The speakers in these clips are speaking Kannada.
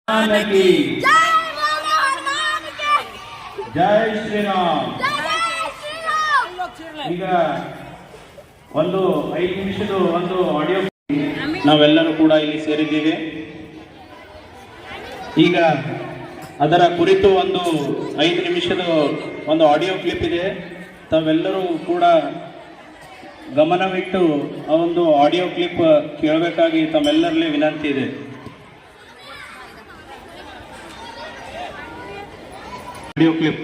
की ಜೈ ಶ್ರೀರಾಮ್. ಈಗ ಒಂದು 5 ನಿಮಿಷದ ಒಂದು ಆಡಿಯೋ ನಾವೆಲ್ಲರೂ ಕೂಡ ಇಲ್ಲಿ ಸೇರಿದ್ದೀವಿ. ಈಗ ಅದರ ಕುರಿತು ಒಂದು 5 ನಿಮಿಷದ ಒಂದು ಆಡಿಯೋ ಕ್ಲಿಪ್ ಇದೆ. ತಾವೆಲ್ಲರೂ ಕೂಡ ಗಮನವಿಟ್ಟು ಆ ಒಂದು ಆಡಿಯೋ ಕ್ಲಿಪ್ ಕೇಳಬೇಕಾಗಿ ತಮ್ಮೆಲ್ಲರಲ್ಲಿ ವಿನಂತಿ ಇದೆ. Audio clip.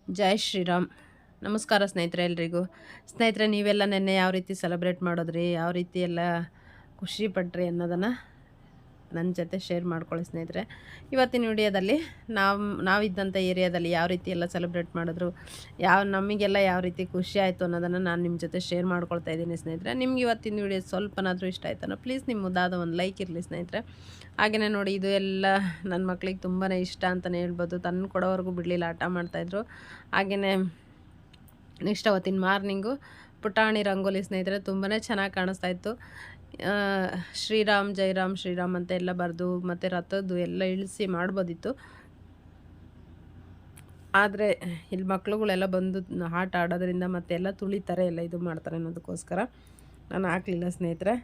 ಜೈ ಶ್ರೀರಾಮ್. ನಮಸ್ಕಾರ ಸ್ನೇಹಿತರೆ ಎಲ್ರಿಗೂ. ಸ್ನೇಹಿತರೆ, ನೀವೆಲ್ಲ ನೆನ್ನೆ ಯಾವ ರೀತಿ ಸೆಲೆಬ್ರೇಟ್ ಮಾಡೋದ್ರಿ, ಯಾವ ರೀತಿ ಎಲ್ಲ ಖುಷಿ ಪಟ್ರಿ ಅನ್ನೋದನ್ನು ನನ್ನ ಜೊತೆ ಶೇರ್ ಮಾಡ್ಕೊಳ್ಳಿ ಸ್ನೇಹಿತರೆ. ಇವತ್ತಿನ ವಿಡಿಯೋದಲ್ಲಿ ನಾವಿದ್ದಂಥ ಏರಿಯಾದಲ್ಲಿ ಯಾವ ರೀತಿ ಎಲ್ಲ ಸೆಲೆಬ್ರೇಟ್ ಮಾಡಿದ್ರು, ನಮಗೆಲ್ಲ ಯಾವ ರೀತಿ ಖುಷಿ ಆಯಿತು ಅನ್ನೋದನ್ನು ನಾನು ನಿಮ್ಮ ಜೊತೆ ಶೇರ್ ಮಾಡ್ಕೊಳ್ತಾ ಇದ್ದೀನಿ ಸ್ನೇಹಿತರೆ. ನಿಮ್ಗೆ ಇವತ್ತಿನ ವಿಡಿಯೋ ಸ್ವಲ್ಪನಾದರೂ ಇಷ್ಟ ಆಯ್ತಾನೋ ಪ್ಲೀಸ್ ನಿಮ್ಮ ಮುದ್ದಾದ ಒಂದು ಲೈಕ್ ಇರಲಿ ಸ್ನೇಹಿತರೆ. ಹಾಗೆಯೇ ನೋಡಿ, ಇದು ಎಲ್ಲ ನನ್ನ ಮಕ್ಳಿಗೆ ತುಂಬಾ ಇಷ್ಟ ಅಂತಲೇ ಹೇಳ್ಬೋದು. ತಂದು ಕೊಡೋವರೆಗೂ ಬಿಡಲಿಲ್ಲ, ಆಟ ಮಾಡ್ತಾಯಿದ್ರು. ಹಾಗೆಯೇ ನೆಕ್ಸ್ಟ್ ಅವತ್ತಿನ ಮಾರ್ನಿಂಗು ಪುಟಾಣಿ ರಂಗೋಲಿ ಸ್ನೇಹಿತರೆ ತುಂಬಾ ಚೆನ್ನಾಗಿ ಕಾಣಿಸ್ತಾಯಿತ್ತು. ಶ್ರೀರಾಮ್ ಜೈರಾಮ್ ಶ್ರೀರಾಮ್ ಅಂತ ಎಲ್ಲ ಬರೆದು ಮತ್ತು ರಥದ್ದು ಎಲ್ಲ ಇಳಿಸಿ ಮಾಡ್ಬೋದಿತ್ತು. ಆದರೆ ಇಲ್ಲಿ ಮಕ್ಳುಗಳೆಲ್ಲ ಬಂದು ಆಟ ಆಡೋದ್ರಿಂದ ಮತ್ತೆ ಎಲ್ಲ ತುಳಿತಾರೆ, ಎಲ್ಲ ಇದು ಮಾಡ್ತಾರೆ ಅನ್ನೋದಕ್ಕೋಸ್ಕರ ನಾನು ಹಾಕಲಿಲ್ಲ ಸ್ನೇಹಿತರೆ.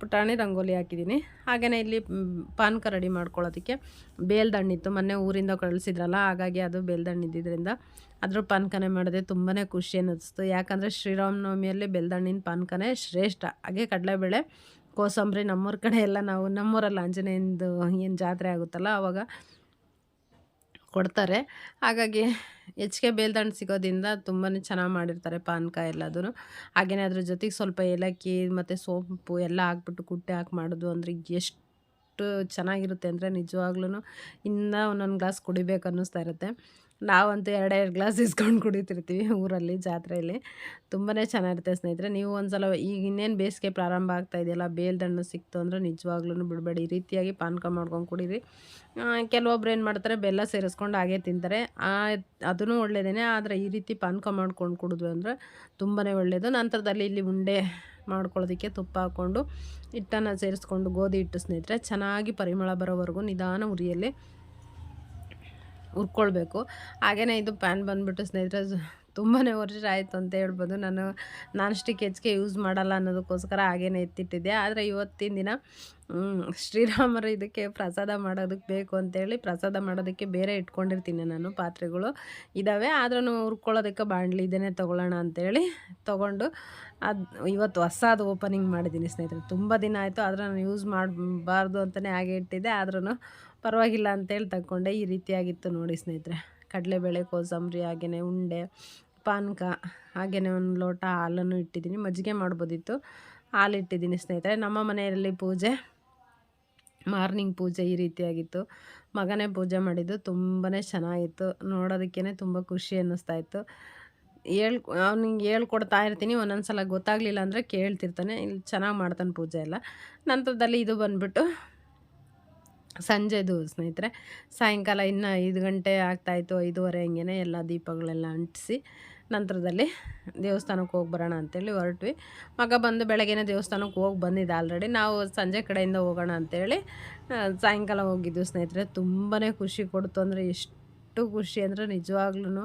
ಪುಟಾಣಿ ರಂಗೋಲಿ ಹಾಕಿದ್ದೀನಿ. ಹಾಗೆಯೇ ಇಲ್ಲಿ ಪಾನಕ ರೆಡಿ ಮಾಡ್ಕೊಳ್ಳೋದಕ್ಕೆ ಬೇಲ್ದಣ್ಣಿತ್ತು. ಮೊನ್ನೆ ಊರಿಂದ ಕಳಿಸಿದ್ರಲ್ಲ, ಹಾಗಾಗಿ ಅದು ಬೇಲ್ದಣ್ಣು ಇದ್ದಿದ್ದರಿಂದ ಅದ್ರ ಪಾನಕನೇ ಮಾಡಿದೆ. ತುಂಬಾ ಖುಷಿ ಅನ್ನಿಸ್ತು. ಯಾಕಂದರೆ ಶ್ರೀರಾಮನವಮಿಯಲ್ಲಿ ಬೇಲ್ದಣ್ಣಿನ ಪಾನಕನೇ ಶ್ರೇಷ್ಠ. ಹಾಗೆ ಕಡಲೆಬೇಳೆ ಕೋಸಂಬರಿ ನಮ್ಮೂರ ಕಡೆ ಎಲ್ಲ ನಾವು ನಮ್ಮೂರಲ್ಲಿ ಆಂಜನೇಯಂದು ಏನು ಜಾತ್ರೆ ಆಗುತ್ತಲ್ಲ ಆವಾಗ ಕೊಡ್ತಾರೆ. ಹಾಗಾಗಿ ಹೆಚ್ಚಿಗೆ ಬೇಲ್ದಣ್ಣು ಸಿಗೋದ್ರಿಂದ ತುಂಬಾ ಚೆನ್ನಾಗಿ ಮಾಡಿರ್ತಾರೆ ಪಾನಕ ಎಲ್ಲದೂ. ಹಾಗೆಯೇ ಅದ್ರ ಜೊತೆಗೆ ಸ್ವಲ್ಪ ಏಲಕ್ಕಿ ಮತ್ತು ಸೋಂಪು ಎಲ್ಲ ಹಾಕ್ಬಿಟ್ಟು ಕುಟ್ಟಿ ಹಾಕಿ ಮಾಡೋದು ಅಂದರೆ ಎಷ್ಟು ಚೆನ್ನಾಗಿರುತ್ತೆ ಅಂದರೆ ನಿಜವಾಗ್ಲೂ ಇನ್ನೂ ಒಂದೊಂದು ಗ್ಲಾಸ್ ಕುಡಿಬೇಕು ಅನ್ನಿಸ್ತಾ ಇರುತ್ತೆ. ನಾವಂತೂ 2 ಗ್ಲಾಸ್ ಇಸ್ಕೊಂಡು ಕುಡಿತಿರ್ತೀವಿ ಊರಲ್ಲಿ ಜಾತ್ರೆಯಲ್ಲಿ. ತುಂಬಾ ಚೆನ್ನಾಗಿರುತ್ತೆ ಸ್ನೇಹಿತರೆ. ನೀವು ಒಂದ್ಸಲ ಈಗ ಇನ್ನೇನು ಬೇಸಿಗೆ ಪ್ರಾರಂಭ ಆಗ್ತಾ ಇದೆಯಲ್ಲ, ಬೇಲ್ದಣ್ಣು ಸಿಕ್ತು ಅಂದರೆ ನಿಜವಾಗ್ಲೂ ಬಿಡಬೇಡಿ, ಈ ರೀತಿಯಾಗಿ ಪಾನಕ ಮಾಡ್ಕೊಂಡು ಕುಡೀರಿ. ಕೆಲವೊಬ್ರು ಏನು ಮಾಡ್ತಾರೆ, ಬೆಲ್ಲ ಸೇರಿಸ್ಕೊಂಡು ಹಾಗೆ ತಿಂತಾರೆ. ಅದೂ ಒಳ್ಳೆಯದೇ. ಆದರೆ ಈ ರೀತಿ ಪಾನಕ ಮಾಡ್ಕೊಂಡು ಕುಡಿದ್ವಿ ಅಂದರೆ ತುಂಬಾ ಒಳ್ಳೆಯದು. ನಂತರದಲ್ಲಿ ಇಲ್ಲಿ ಉಂಡೆ ಮಾಡ್ಕೊಳ್ಳೋದಕ್ಕೆ ತುಪ್ಪ ಹಾಕ್ಕೊಂಡು ಹಿಟ್ಟನ್ನು ಸೇರಿಸ್ಕೊಂಡು ಗೋಧಿ ಹಿಟ್ಟು ಸ್ನೇಹಿತರೆ ಚೆನ್ನಾಗಿ ಪರಿಮಳ ಬರೋವರೆಗೂ ನಿಧಾನ ಉರಿಯಲ್ಲಿ ಹುರ್ಕೊಳ್ಬೇಕು. ಹಾಗೆಯೇ ಇದು ಪ್ಯಾನ್ ಬಂದುಬಿಟ್ಟು ಸ್ನೇಹಿತರೆ ತುಂಬಾ ವರ್ಷ ಆಯಿತು ಅಂತ ಹೇಳ್ಬೋದು. ನಾನು ನಾನ್ ಸ್ಟಿಕ್ ಹೆಚ್ಚಿಗೆ ಯೂಸ್ ಮಾಡಲ್ಲ ಅನ್ನೋದಕ್ಕೋಸ್ಕರ ಹಾಗೇ ಎತ್ತಿಟ್ಟಿದ್ದೆ. ಆದರೆ ಇವತ್ತಿನ ದಿನ ಶ್ರೀರಾಮರು ಇದಕ್ಕೆ ಪ್ರಸಾದ ಮಾಡೋದಕ್ಕೆ ಬೇಕು ಅಂತೇಳಿ ಪ್ರಸಾದ ಮಾಡೋದಕ್ಕೆ ಬೇರೆ ಇಟ್ಕೊಂಡಿರ್ತೀನಿ ನಾನು. ಪಾತ್ರೆಗಳು ಇದ್ದಾವೆ, ಆದ್ರೂ ಹುರ್ಕೊಳ್ಳೋದಕ್ಕೆ ಬಾಣಲಿ ಇದನ್ನೇ ತೊಗೊಳ್ಳೋಣ ಅಂಥೇಳಿ ತೊಗೊಂಡು ಇವತ್ತು ಹೊಸದು ಓಪನಿಂಗ್ ಮಾಡಿದ್ದೀನಿ ಸ್ನೇಹಿತರೆ. ತುಂಬ ದಿನ ಆಯಿತು, ಆದರೆ ನಾನು ಯೂಸ್ ಮಾಡಬಾರ್ದು ಅಂತಲೇ ಹಾಗೆ ಇಟ್ಟಿದ್ದೆ. ಆದ್ರೂ ಪರವಾಗಿಲ್ಲ ಅಂತೇಳಿ ತಗೊಂಡೆ. ಈ ರೀತಿಯಾಗಿತ್ತು ನೋಡಿ ಸ್ನೇಹಿತರೆ. ಕಡಲೆಬೇಳೆ ಕೋಸಂಬರಿ, ಹಾಗೆಯೇ ಉಂಡೆ, ಪಾನಕ, ಹಾಗೆಯೇ ಒಂದು ಲೋಟ ಹಾಲನ್ನು ಇಟ್ಟಿದ್ದೀನಿ. ಮಜ್ಜಿಗೆ ಮಾಡ್ಬೋದಿತ್ತು, ಹಾಲು ಇಟ್ಟಿದ್ದೀನಿ ಸ್ನೇಹಿತರೆ. ನಮ್ಮ ಮನೆಯಲ್ಲಿ ಪೂಜೆ ಮಾರ್ನಿಂಗ್ ಪೂಜೆ ಈ ರೀತಿಯಾಗಿತ್ತು. ಮಗನೇ ಪೂಜೆ ಮಾಡಿದ್ದು. ತುಂಬಾ ಚೆನ್ನಾಗಿತ್ತು, ನೋಡೋದಕ್ಕೇ ತುಂಬ ಖುಷಿ ಅನ್ನಿಸ್ತಾಯಿತ್ತು. ಅವ್ನಿಗೆ ಹೇಳ್ಕೊಡ್ತಾ ಇರ್ತೀನಿ, ಒಂದೊಂದು ಸಲ ಗೊತ್ತಾಗಲಿಲ್ಲ ಅಂದರೆ ಕೇಳ್ತಿರ್ತಾನೆ. ಇಲ್ಲಿ ಚೆನ್ನಾಗಿ ಮಾಡ್ತಾನೆ ಪೂಜೆ ಎಲ್ಲ. ನಂತರದಲ್ಲಿ ಇದು ಬಂದುಬಿಟ್ಟು ಸಂಜೆದು ಸ್ನೇಹಿತರೆ. ಸಾಯಂಕಾಲ ಇನ್ನು 5 ಗಂಟೆ ಆಗ್ತಾಯಿತ್ತು, 5:30 ಹಂಗೆ ಎಲ್ಲ ದೀಪಗಳೆಲ್ಲ ಅಂಟಿಸಿ ನಂತರದಲ್ಲಿ ದೇವಸ್ಥಾನಕ್ಕೆ ಹೋಗಿ ಬರೋಣ ಅಂತೇಳಿ ಹೊರಟ್ವಿ. ಮಗ ಬಂದು ಬೆಳಗ್ಗೆನೇ ದೇವಸ್ಥಾನಕ್ಕೆ ಹೋಗಿ ಬಂದಿದ್ದ ಆಲ್ರೆಡಿ. ನಾವು ಸಂಜೆ ಕಡೆಯಿಂದ ಹೋಗೋಣ ಅಂಥೇಳಿ ಸಾಯಂಕಾಲ ಹೋಗಿದ್ದು ಸ್ನೇಹಿತರೆ. ತುಂಬಾ ಖುಷಿ ಕೊಡ್ತು ಅಂದರೆ ಎಷ್ಟು ಖುಷಿ ಅಂದರೆ ನಿಜವಾಗ್ಲೂ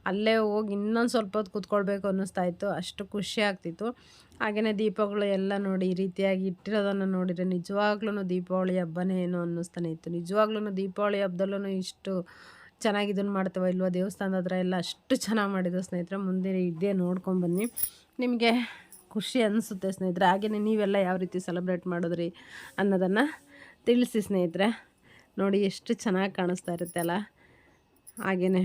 ಅಲ್ಲೇ ಹೋಗಿ ಇನ್ನೊಂದು ಸ್ವಲ್ಪ ಹೊತ್ತು ಕೂತ್ಕೊಳ್ಬೇಕು ಅನ್ನಿಸ್ತಾಯಿತ್ತು, ಅಷ್ಟು ಖುಷಿ ಆಗ್ತಿತ್ತು. ಹಾಗೆಯೇ ದೀಪಗಳು ಎಲ್ಲ ನೋಡಿ ಈ ರೀತಿಯಾಗಿ ಇಟ್ಟಿರೋದನ್ನು ನೋಡಿದರೆ ನಿಜವಾಗ್ಲೂ ದೀಪಾವಳಿ ಹಬ್ಬನೇ ಏನೋ ಅನ್ನಿಸ್ತಾನೆ ಇತ್ತು. ನಿಜವಾಗ್ಲೂ ದೀಪಾವಳಿ ಹಬ್ಬದಲ್ಲೂ ಇಷ್ಟು ಚೆನ್ನಾಗಿ ಇದನ್ನು ಮಾಡ್ತೇವೆ ಇಲ್ವ, ದೇವಸ್ಥಾನದ ಹತ್ರ ಎಲ್ಲ ಅಷ್ಟು ಚೆನ್ನಾಗಿ ಮಾಡಿದ್ದು ಸ್ನೇಹಿತರೆ. ಮುಂದೆ ಇದೇ ನೋಡ್ಕೊಂಬನ್ನಿ, ನಿಮಗೆ ಖುಷಿ ಅನಿಸುತ್ತೆ ಸ್ನೇಹಿತರೆ. ಹಾಗೆಯೇ ನೀವೆಲ್ಲ ಯಾವ ರೀತಿ ಸೆಲೆಬ್ರೇಟ್ ಮಾಡಿದ್ರಿ ಅನ್ನೋದನ್ನು ತಿಳಿಸಿ ಸ್ನೇಹಿತರೆ. ನೋಡಿ ಎಷ್ಟು ಚೆನ್ನಾಗಿ ಕಾಣಿಸ್ತಾ ಇರುತ್ತೆ ಅಲ್ಲ. ಹಾಗೆಯೇ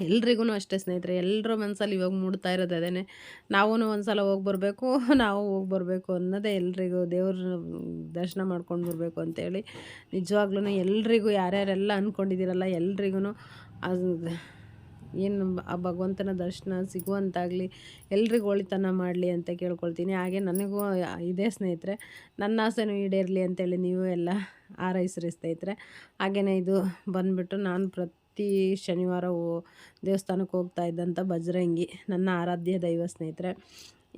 ಎಲ್ರಿಗೂ ಅಷ್ಟೇ ಸ್ನೇಹಿತರೆ, ಎಲ್ಲರ ಮನಸ್ಸಲ್ಲಿ ಇವಾಗ ಮೂಡ್ತಾ ಇರೋದು ಅದೇ, ನಾವೂ ಒಂದು ಸಲ ಹೋಗಿ ಬರಬೇಕು, ನಾವು ಹೋಗಿ ಬರಬೇಕು ಅನ್ನೋದೇ ಎಲ್ರಿಗೂ. ದೇವ್ರ ದರ್ಶನ ಮಾಡ್ಕೊಂಡು ಬರಬೇಕು ಅಂತೇಳಿ ನಿಜವಾಗ್ಲೂ ಎಲ್ರಿಗೂ ಯಾರ್ಯಾರೆಲ್ಲ ಅಂದ್ಕೊಂಡಿದ್ದೀರಲ್ಲ ಎಲ್ರಿಗೂ ಅದು ಏನು ಆ ಭಗವಂತನ ದರ್ಶನ ಸಿಗುವಂತಾಗಲಿ, ಎಲ್ರಿಗೂ ಒಳಿತನ ಮಾಡಲಿ ಅಂತ ಕೇಳ್ಕೊಳ್ತೀನಿ. ಹಾಗೆ ನನಗೂ ಇದೇ ಸ್ನೇಹಿತರೆ, ನನ್ನ ಆಸೆನೂ ಈಡೇರಲಿ ಅಂತೇಳಿ ನೀವು ಎಲ್ಲ ಹಾರೈಸ್ರಿ ಸ್ನೇಹಿತರೆ. ಹಾಗೆಯೇ ಇದು ಬಂದುಬಿಟ್ಟು ನಾನು ಪ್ರತಿ ಶನಿವಾರ ದೇವಸ್ಥಾನಕ್ಕೆ ಹೋಗ್ತಾ ಇದ್ದಂಥ ಬಜರಂಗಿ ನನ್ನ ಆರಾಧ್ಯ ದೈವ ಸ್ನೇಹಿತರೆ.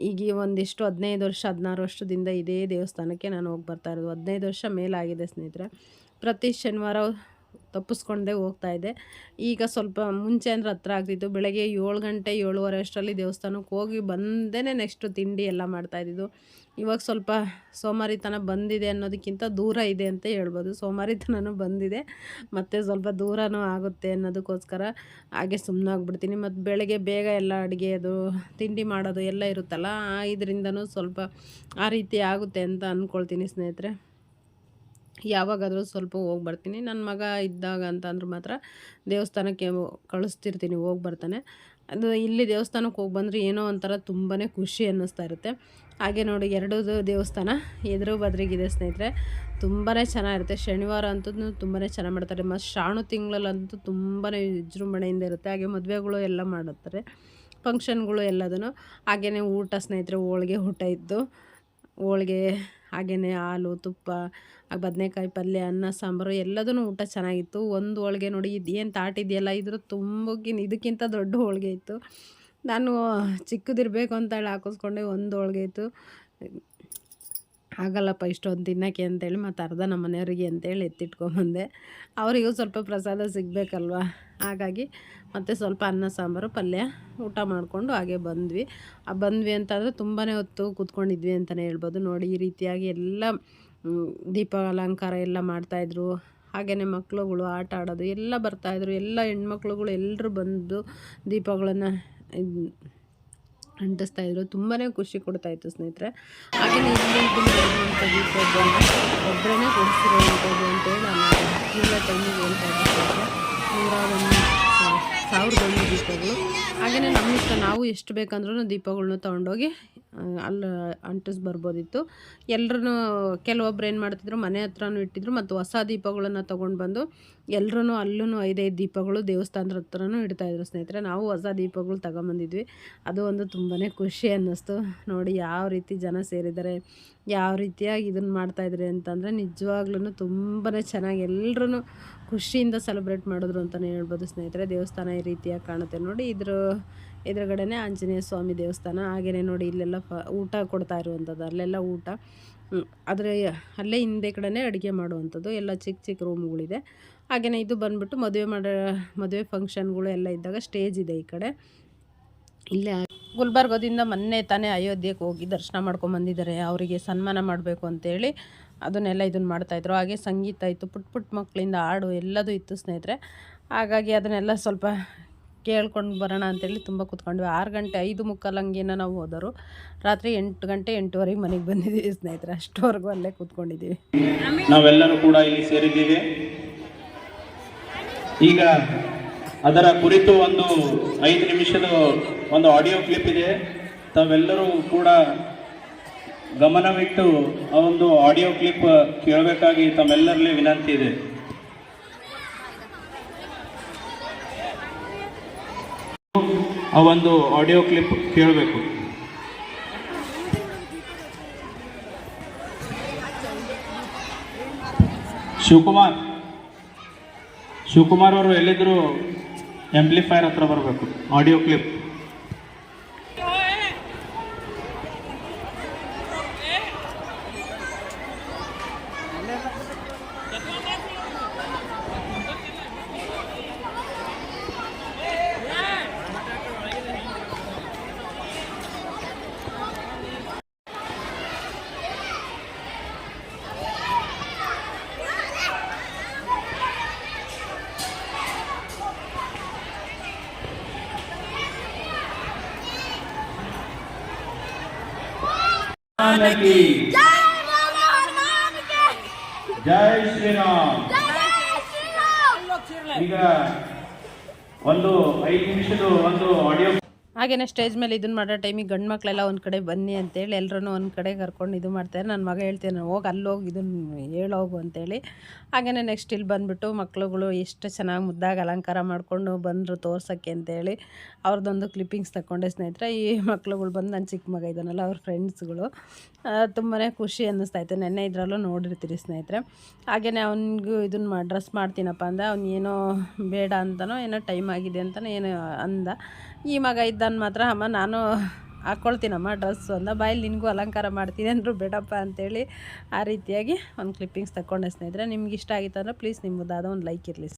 ಈಗ ಒಂದಿಷ್ಟು 15 ವರ್ಷ 16 ವರ್ಷದಿಂದ ಇದೇ ದೇವಸ್ಥಾನಕ್ಕೆ ನಾನು ಹೋಗಿ ಬರ್ತಾ ಇರೋದು. 15 ವರ್ಷ ಮೇಲಾಗಿದೆ ಸ್ನೇಹಿತರೆ. ಪ್ರತಿ ಶನಿವಾರ ತಪ್ಪಿಸ್ಕೊಂಡೇ ಹೋಗ್ತಾಯಿದ್ದೆ. ಈಗ ಸ್ವಲ್ಪ ಮುಂಚೆ ಅಂದರೆ ಹತ್ರ ಆಗ್ತಿತ್ತು. ಬೆಳಗ್ಗೆ 7 ಗಂಟೆ 7:30 ಅಷ್ಟರಲ್ಲಿ ದೇವಸ್ಥಾನಕ್ಕೆ ಹೋಗಿ ಬಂದೇ ನೆಕ್ಸ್ಟು ತಿಂಡಿ ಎಲ್ಲ ಮಾಡ್ತಾಯಿದ್ದು. ಇವಾಗ ಸ್ವಲ್ಪ ಸೋಮಾರಿತನ ಬಂದಿದೆ ಅನ್ನೋದಕ್ಕಿಂತ ದೂರ ಇದೆ ಅಂತ ಹೇಳ್ಬೋದು. ಸೋಮಾರಿತನೂ ಬಂದಿದೆ, ಮತ್ತು ಸ್ವಲ್ಪ ದೂರನೂ ಆಗುತ್ತೆ ಅನ್ನೋದಕ್ಕೋಸ್ಕರ ಹಾಗೆ ಸುಮ್ಮನಾಗ್ಬಿಡ್ತೀನಿ. ಮತ್ತು ಬೆಳಗ್ಗೆ ಬೇಗ ಎಲ್ಲ ಅಡುಗೆ ಅದು ತಿಂಡಿ ಮಾಡೋದು ಎಲ್ಲ ಇರುತ್ತಲ್ಲ, ಇದರಿಂದನೂ ಸ್ವಲ್ಪ ಆ ರೀತಿ ಆಗುತ್ತೆ ಅಂತ ಅಂದ್ಕೊಳ್ತೀನಿ ಸ್ನೇಹಿತರೆ. ಯಾವಾಗಾದರೂ ಸ್ವಲ್ಪ ಹೋಗಿ ಬರ್ತೀನಿ. ನನ್ನ ಮಗ ಇದ್ದಾಗ ಅಂತಂದ್ರೆ ಮಾತ್ರ ದೇವಸ್ಥಾನಕ್ಕೆ ಕಳಿಸ್ತಿರ್ತೀನಿ, ಹೋಗಿ ಬರ್ತಾನೆ. ಅದು ಇಲ್ಲಿ ದೇವಸ್ಥಾನಕ್ಕೆ ಹೋಗಿ ಬಂದರೆ ಏನೋ ಒಂಥರ ತುಂಬಾ ಖುಷಿ ಅನ್ನಿಸ್ತಾ ಇರುತ್ತೆ. ಹಾಗೆ ನೋಡಿ 2 ದೇವಸ್ಥಾನ ಎದುರು ಬದ್ರಿಗಿದೆ ಸ್ನೇಹಿತರೆ. ತುಂಬಾ ಚೆನ್ನಾಗಿರುತ್ತೆ. ಶನಿವಾರ ಅಂತೂ ತುಂಬಾ ಚೆನ್ನಾಗಿ ಮಾಡ್ತಾರೆ. ಮತ್ತು ಶ್ರಾವಣ ತಿಂಗಳಲ್ಲಂತೂ ತುಂಬಾ ವಿಜೃಂಭಣೆಯಿಂದ ಇರುತ್ತೆ. ಹಾಗೆ ಮದುವೆಗಳು ಎಲ್ಲ ಮಾಡುತ್ತಾರೆ, ಫಂಕ್ಷನ್ಗಳು ಎಲ್ಲದೂ. ಹಾಗೆಯೇ ಊಟ ಸ್ನೇಹಿತರೆ, ಹೋಳಿಗೆ ಊಟ ಇತ್ತು. ಹೋಳಿಗೆ ಹಾಗೆಯೇ ಹಾಲು ತುಪ್ಪ ಬದನೆಕಾಯಿ ಪಲ್ಯ ಅನ್ನ ಸಾಂಬಾರು ಎಲ್ಲದೂ ಊಟ ಚೆನ್ನಾಗಿತ್ತು. ಒಂದು ಹೋಳಿಗೆ ನೋಡಿ, ಇದು ಏನು ತಾಟಿದೆಯಲ್ಲ, ಇದ್ರ ಇದಕ್ಕಿಂತ ದೊಡ್ಡ ಹೋಳಿಗೆ ಇತ್ತು. ನಾನು ಚಿಕ್ಕದಿರಬೇಕು ಅಂತ ಹೇಳಿ ಹಾಕಿಸ್ಕೊಂಡೆ. ಒಂದು ಹೋಳಿಗೆ ಇತ್ತು. ಆಗಲ್ಲಪ್ಪ ಇಷ್ಟೊಂದು ತಿನ್ನೋಕ್ಕೆ ಅಂತೇಳಿ ಮತ್ತು ಅರ್ಧ ನಮ್ಮ ಮನೆಯವರಿಗೆ ಅಂತೇಳಿ ಎತ್ತಿಟ್ಕೊಂಬಂದೆ. ಅವರಿಗೂ ಸ್ವಲ್ಪ ಪ್ರಸಾದ ಸಿಗಬೇಕಲ್ವ, ಹಾಗಾಗಿ ಮತ್ತು ಸ್ವಲ್ಪ ಅನ್ನ ಸಾಂಬಾರು ಪಲ್ಯ ಊಟ ಮಾಡಿಕೊಂಡು ಹಾಗೆ ಬಂದ್ವಿ ಅಂತಂದರೆ ತುಂಬಾ ಹೊತ್ತು ಕೂತ್ಕೊಂಡಿದ್ವಿ ಅಂತಲೇ ಹೇಳ್ಬೋದು. ನೋಡಿ ಈ ರೀತಿಯಾಗಿ ಎಲ್ಲ ದೀಪ ಅಲಂಕಾರ ಎಲ್ಲ ಮಾಡ್ತಾಯಿದ್ರು. ಹಾಗೆಯೇ ಮಕ್ಳುಗಳು ಆಟ ಆಡೋದು ಎಲ್ಲ ಬರ್ತಾಯಿದ್ರು. ಎಲ್ಲ ಹೆಣ್ಮಕ್ಳುಗಳು ಎಲ್ಲರೂ ಬಂದು ದೀಪಗಳನ್ನು ಅಂಟಿಸ್ತಾಯಿದ್ರು. ತುಂಬಾ ಖುಷಿ ಕೊಡ್ತಾಯಿತ್ತು ಸ್ನೇಹಿತರೆ. ಹಾಗೆಯೇ ಇಲ್ಲಿ ಮಾಡುವಂಥ ದೀಪಗಳನ್ನು ಒಬ್ಬರೇ ಕೊಡಿಸಿರುವಂಥದ್ದು ಅಂತೇಳಿ ಎಲ್ಲ ಟೈಮಿಗೆ ಹೇಳ್ತಾ ಇದ್ದಾರೆ. 101 ದೀಪಗಳು. ಹಾಗೆಯೇ ನಮ್ಮ ಇಷ್ಟ, ನಾವು ಎಷ್ಟು ಬೇಕಂದ್ರೂ ದೀಪಗಳನ್ನ ತೊಗೊಂಡೋಗಿ ಅಲ್ಲಿ ಅಂಟಿಸ್ಬರ್ಬೋದಿತ್ತು. ಎಲ್ಲರೂ ಕೆಲವೊಬ್ರು ಏನು ಮಾಡ್ತಿದ್ರು, ಮನೆ ಹತ್ರನೂ ಇಟ್ಟಿದ್ರು ಮತ್ತು ಹೊಸ ದೀಪಗಳನ್ನು ತೊಗೊಂಡು ಬಂದು ಎಲ್ಲರೂ ಅಲ್ಲೂ 5-5 ದೀಪಗಳು ದೇವಸ್ಥಾನದ ಹತ್ರನೂ ಇಡ್ತಾಯಿದ್ರು ಸ್ನೇಹಿತರೆ. ನಾವು ಹೊಸ ದೀಪಗಳು ತಗೊಂಬಂದಿದ್ವಿ. ಅದು ಒಂದು ತುಂಬಾ ಖುಷಿ ಅನ್ನಿಸ್ತು. ನೋಡಿ ಯಾವ ರೀತಿ ಜನ ಸೇರಿದ್ದಾರೆ, ಯಾವ ರೀತಿಯಾಗಿ ಇದನ್ನು ಮಾಡ್ತಾಯಿದ್ದಾರೆ ಅಂತಂದರೆ ನಿಜವಾಗ್ಲೂ ತುಂಬಾ ಚೆನ್ನಾಗಿ ಎಲ್ಲರೂ ಖುಷಿಯಿಂದ ಸೆಲೆಬ್ರೇಟ್ ಮಾಡಿದ್ರು ಅಂತಲೇ ಹೇಳ್ಬೋದು ಸ್ನೇಹಿತರೆ. ದೇವಸ್ಥಾನ ಈ ರೀತಿಯಾಗಿ ಕಾಣುತ್ತೆ ನೋಡಿ. ಎದುರುಗಡೆನೇ ಆಂಜನೇಯ ಸ್ವಾಮಿ ದೇವಸ್ಥಾನ. ಹಾಗೆಯೇ ನೋಡಿ ಇಲ್ಲೆಲ್ಲ ಊಟ ಕೊಡ್ತಾ ಇರುವಂಥದ್ದು, ಅಲ್ಲೆಲ್ಲ ಊಟ. ಆದರೆ ಅಲ್ಲೇ ಹಿಂದೆ ಕಡೆನೇ ಅಡುಗೆ ಮಾಡುವಂಥದ್ದು. ಎಲ್ಲ ಚಿಕ್ಕ ಚಿಕ್ಕ ರೂಮ್ಗಳಿದೆ. ಹಾಗೆಯೇ ಇದು ಬಂದುಬಿಟ್ಟು ಮದುವೆ ಫಂಕ್ಷನ್ಗಳು ಎಲ್ಲ ಇದ್ದಾಗ ಸ್ಟೇಜ್ ಇದೆ ಈ ಕಡೆ. ಇಲ್ಲೇ ಗುಲ್ಬರ್ಗದಿಂದ ಮೊನ್ನೆ ತಾನೇ ಅಯೋಧ್ಯೆಗೆ ಹೋಗಿ ದರ್ಶನ ಮಾಡ್ಕೊಂಬಂದಿದ್ದಾರೆ. ಅವರಿಗೆ ಸನ್ಮಾನ ಮಾಡಬೇಕು ಅಂತೇಳಿ ಅದನ್ನೆಲ್ಲ ಇದನ್ನು ಮಾಡ್ತಾಯಿದ್ರು. ಹಾಗೆ ಸಂಗೀತ ಇತ್ತು, ಪುಟ್ಟ ಮಕ್ಕಳಿಂದ ಹಾಡು ಎಲ್ಲದೂ ಇತ್ತು ಸ್ನೇಹಿತರೆ. ಹಾಗಾಗಿ ಅದನ್ನೆಲ್ಲ ಸ್ವಲ್ಪ ಕೇಳ್ಕೊಂಡು ಬರೋಣ ಅಂತೇಳಿ ತುಂಬ ಕೂತ್ಕೊಂಡ್ವಿ. 6 ಗಂಟೆ 5:45 ಹಂಗೇನೋ ನಾವು ಹೋದರು. ರಾತ್ರಿ 8 ಗಂಟೆ 8:30 ಮನೆಗೆ ಬಂದಿದ್ದೀವಿ ಸ್ನೇಹಿತರೆ. ಅಷ್ಟವರೆಗೂ ಅಲ್ಲೇ ಕೂತ್ಕೊಂಡಿದ್ದೀವಿ. ನಾವೆಲ್ಲರೂ ಕೂಡ ಇಲ್ಲಿ ಸೇರಿದ್ದೀವಿ. ಈಗ ಅದರ ಕುರಿತು ಒಂದು 5 ನಿಮಿಷದ ಒಂದು ಆಡಿಯೋ ಕ್ಲಿಪ್ ಇದೆ. ತಾವೆಲ್ಲರೂ ಕೂಡ ಗಮನವಿಟ್ಟು ಆ ಒಂದು ಆಡಿಯೋ ಕ್ಲಿಪ್ ಕೇಳಬೇಕಾಗಿ ತಮ್ಮೆಲ್ಲರಲ್ಲಿ ವಿನಂತಿ ಇದೆ. ಆ ಒಂದು ಆಡಿಯೋ ಕ್ಲಿಪ್ ಕೇಳಬೇಕು. ಶಿವಕುಮಾರ್ ಅವರು ಎಲ್ಲಿದ್ರು ಆಂಪ್ಲಿಫೈರ್ ಹತ್ರ ಬರಬೇಕು. Audio clip. ಜೈ ಶ್ರೀರಾಮ್. ಈಗ ಒಂದು 5 ನಿಮಿಷದ ಒಂದು ಆಡಿಯೋ. ಹಾಗೆಯೇ ಸ್ಟೇಜ್ ಮೇಲೆ ಇದನ್ನು ಮಾಡೋ ಟೈಮಿಗೆ ಗಂಡು ಮಕ್ಕಳೆಲ್ಲ ಒಂದು ಕಡೆ ಬನ್ನಿ ಅಂತೇಳಿ ಎಲ್ಲರೂ ಒಂದು ಕಡೆ ಕರ್ಕೊಂಡು ಇದು ಮಾಡ್ತಾರೆ. ನನ್ನ ಮಗ ಹೇಳ್ತೀನಿ ಹೋಗಿ ಅಲ್ಲೋಗಿ ಇದನ್ನು ಹೇಳೋಗು ಅಂತೇಳಿ. ಹಾಗೆಯೇ ನೆಕ್ಸ್ಟ್ ಇಲ್ಲಿ ಬಂದುಬಿಟ್ಟು ಮಕ್ಳುಗಳು ಎಷ್ಟು ಚೆನ್ನಾಗಿ ಮುದ್ದಾಗಿ ಅಲಂಕಾರ ಮಾಡಿಕೊಂಡು ಬಂದರು ತೋರ್ಸೋಕ್ಕೆ ಅಂತೇಳಿ ಅವ್ರದ್ದೊಂದು ಕ್ಲಿಪ್ಪಿಂಗ್ಸ್ ತಗೊಂಡೆ ಸ್ನೇಹಿತರೆ. ಈ ಮಕ್ಳುಗಳು ಬಂದು ನನ್ನ ಚಿಕ್ಕ ಮಗ ಇದ್ದಾನಲ್ಲ ಅವ್ರ ಫ್ರೆಂಡ್ಸ್ಗಳು ತುಂಬಾ ಖುಷಿ ಅನ್ನಿಸ್ತಾಯಿತ್ತು. ನೆನ್ನೆ ಇದರಲ್ಲೂ ನೋಡಿರ್ತೀರಿ ಸ್ನೇಹಿತರೆ. ಹಾಗೆಯೇ ಅವ್ನಿಗೂ ಇದನ್ನು ಡ್ರೆಸ್ ಮಾಡ್ತೀನಪ್ಪ ಅಂದ, ಅವ್ನು ಏನೋ ಬೇಡ ಅಂತನೋ ಏನೋ ಟೈಮ್ ಆಗಿದೆ ಅಂತನೋ ಏನೋ ಅಂದ. ಈ ಮಗ ಇದ್ದಾನೆ ಮಾತ್ರ ಅಮ್ಮ ನಾನು ಹಾಕ್ಕೊಳ್ತೀನಮ್ಮ ಡ್ರೆಸ್ಸು ಅಂದ. ಬಾಯಲ್ಲಿ ನಿನಗೂ ಅಲಂಕಾರ ಮಾಡ್ತೀನಿ ಅಂದರು ಬೇಡಪ್ಪ ಅಂತೇಳಿ ಆ ರೀತಿಯಾಗಿ ಒಂದು ಕ್ಲಿಪ್ಪಿಂಗ್ಸ್ ತಗೊಂಡೆ ಸ್ನೇಹಿತರೆ. ನಿಮ್ಗೆ ಇಷ್ಟ ಆಗಿತ್ತು ಅಂದರೆ ಪ್ಲೀಸ್ ನಿಮ್ಮದಾದ ಒಂದು ಲೈಕ್ ಇರಲಿ.